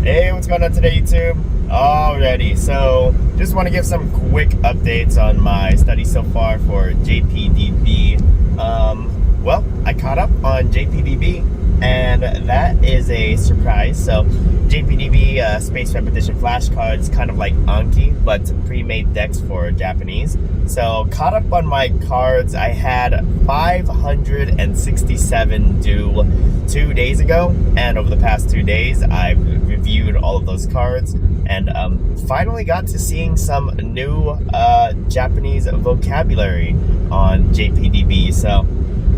Hey, what's going on today, YouTube? Alrighty, so just want to give some quick updates on my study so far for JPDB. Well, I caught up on JPDB, and that is a surprise. So, JPDB space repetition flashcards, kind of like Anki, but pre-made decks for Japanese. So, caught up on my cards. I had 567 due 2 days ago, and over the past 2 days, I've reviewed all of those cards and finally got to seeing some new Japanese vocabulary on JPDB. So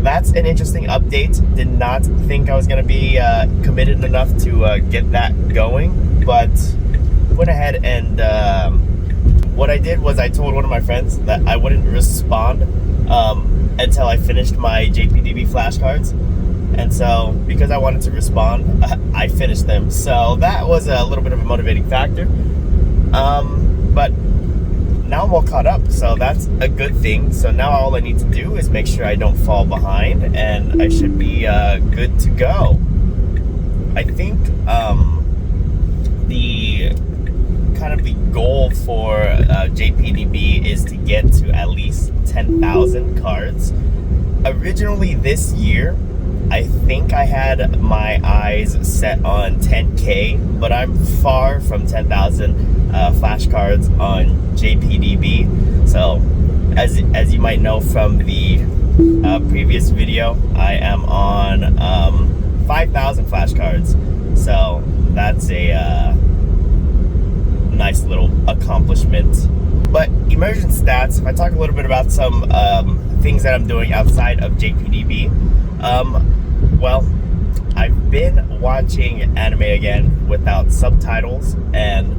that's an interesting update. Did not think I was going to be committed enough to get that going, but went ahead and what I did was I told one of my friends that I wouldn't respond until I finished my JPDB flashcards. And so, because I wanted to respond, I finished them. So that was a little bit of a motivating factor. But now I'm all caught up, so that's a good thing. So now all I need to do is make sure I don't fall behind, and I should be good to go. I think the goal for JPDB is to get to at least 10,000 cards. Originally this year, I think I had my eyes set on 10K, but I'm far from 10,000 flashcards on JPDB. So, as you might know from the previous video, I am on 5,000 flashcards. So that's a nice little accomplishment. But immersion stats, if I talk a little bit about some things that I'm doing outside of JPDB, well, I've been watching anime again without subtitles and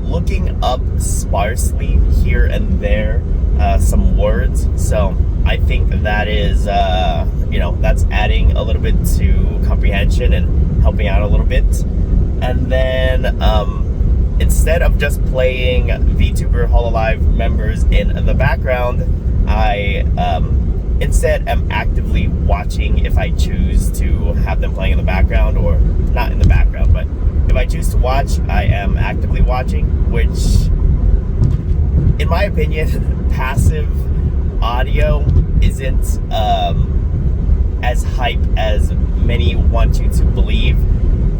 looking up sparsely here and there some words. So I think that is, that's adding a little bit to comprehension and helping out a little bit. And then instead of just playing VTuber Hololive members in the background, I instead am actively watching if I choose to have them playing in the background, or not in the background, but if I choose to watch, I am actively watching, which in my opinion, passive audio isn't as hype as many want you to believe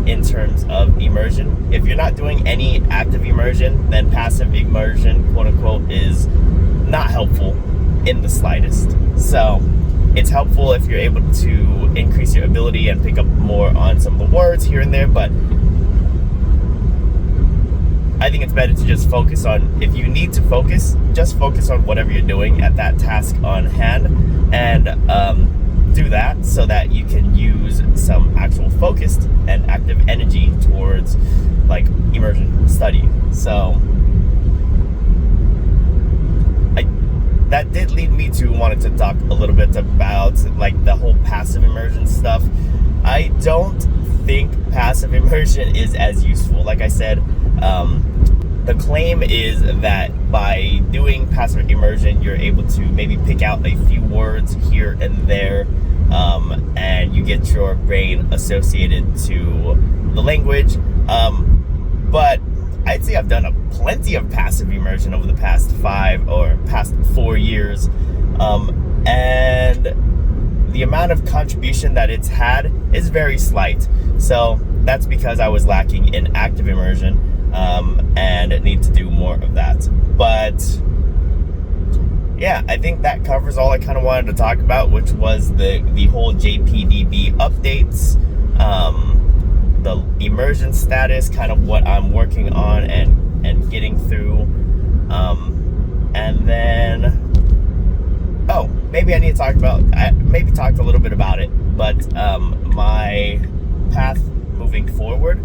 in terms of immersion. If you're not doing any active immersion, then passive immersion, quote unquote, is not helpful in the slightest. So it's helpful if you're able to increase your ability and pick up more on some of the words here and there, but I think it's better to just focus on, if you need to focus, just focus on whatever you're doing at that task on hand, and do that so that you can use some actual focused and active energy towards like immersion study. So that did lead me to wanting to talk a little bit about like the whole passive immersion stuff. I don't think passive immersion is as useful. Like I said, the claim is that by doing passive immersion, you're able to maybe pick out a few words here and there, and you get your brain associated to the language. But I'd say I've done plenty of passive immersion over the past 4 years, and the amount of contribution that it's had is very slight. So that's because I was lacking in active immersion, and need to do more of that. But yeah, I think that covers all I kind of wanted to talk about, which was the whole JPDB updates, the immersion status, kind of what I'm working on and getting through, and then maybe I need to talk about, I maybe talked a little bit about it, but my path moving forward,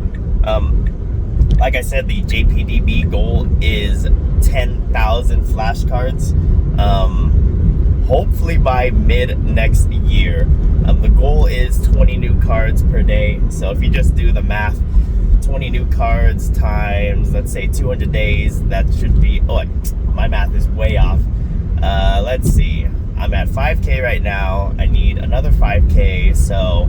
like I said, the JPDB goal is 10,000 flashcards, hopefully by mid next year. The goal is 20 new cards per day. So if you just do the math, 20 new cards times, let's say 200 days, that should be, my math is way off. Let's see, I'm at 5K right now. I need another 5K, so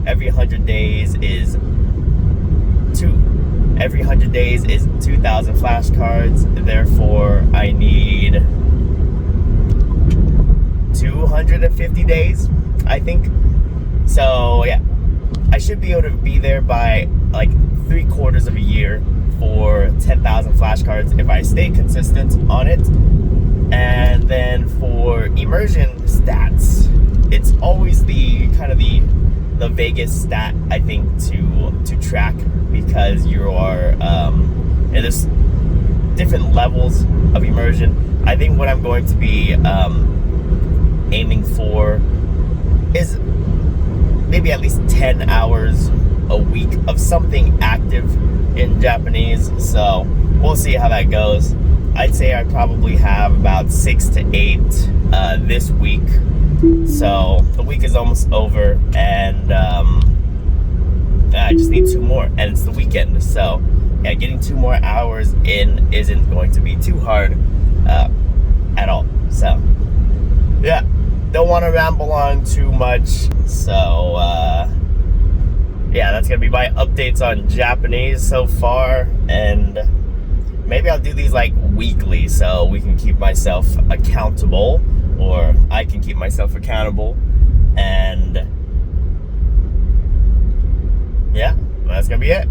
every 100 days is every 100 days is 2,000 flashcards. Therefore, I need 250 days, I think. So yeah, I should be able to be there by like 3/4 of a year for 10,000 flashcards if I stay consistent on it. And then for immersion stats, it's always the kind of the vaguest stat, I think, to track, because you are there's different levels of immersion. I think what I'm going to be aiming for is maybe at least 10 hours a week of something active in Japanese. So we'll see how that goes. I'd say I probably have about 6 to 8 this week. So the week is almost over, and I just need 2 more, and it's the weekend. So yeah, getting 2 more hours in isn't going to be too hard at all. So yeah, don't want to ramble on too much. So yeah, that's gonna be my updates on Japanese so far, and maybe I'll do these like weekly so we can keep myself accountable, or I can keep myself accountable. And yeah, that's gonna be it.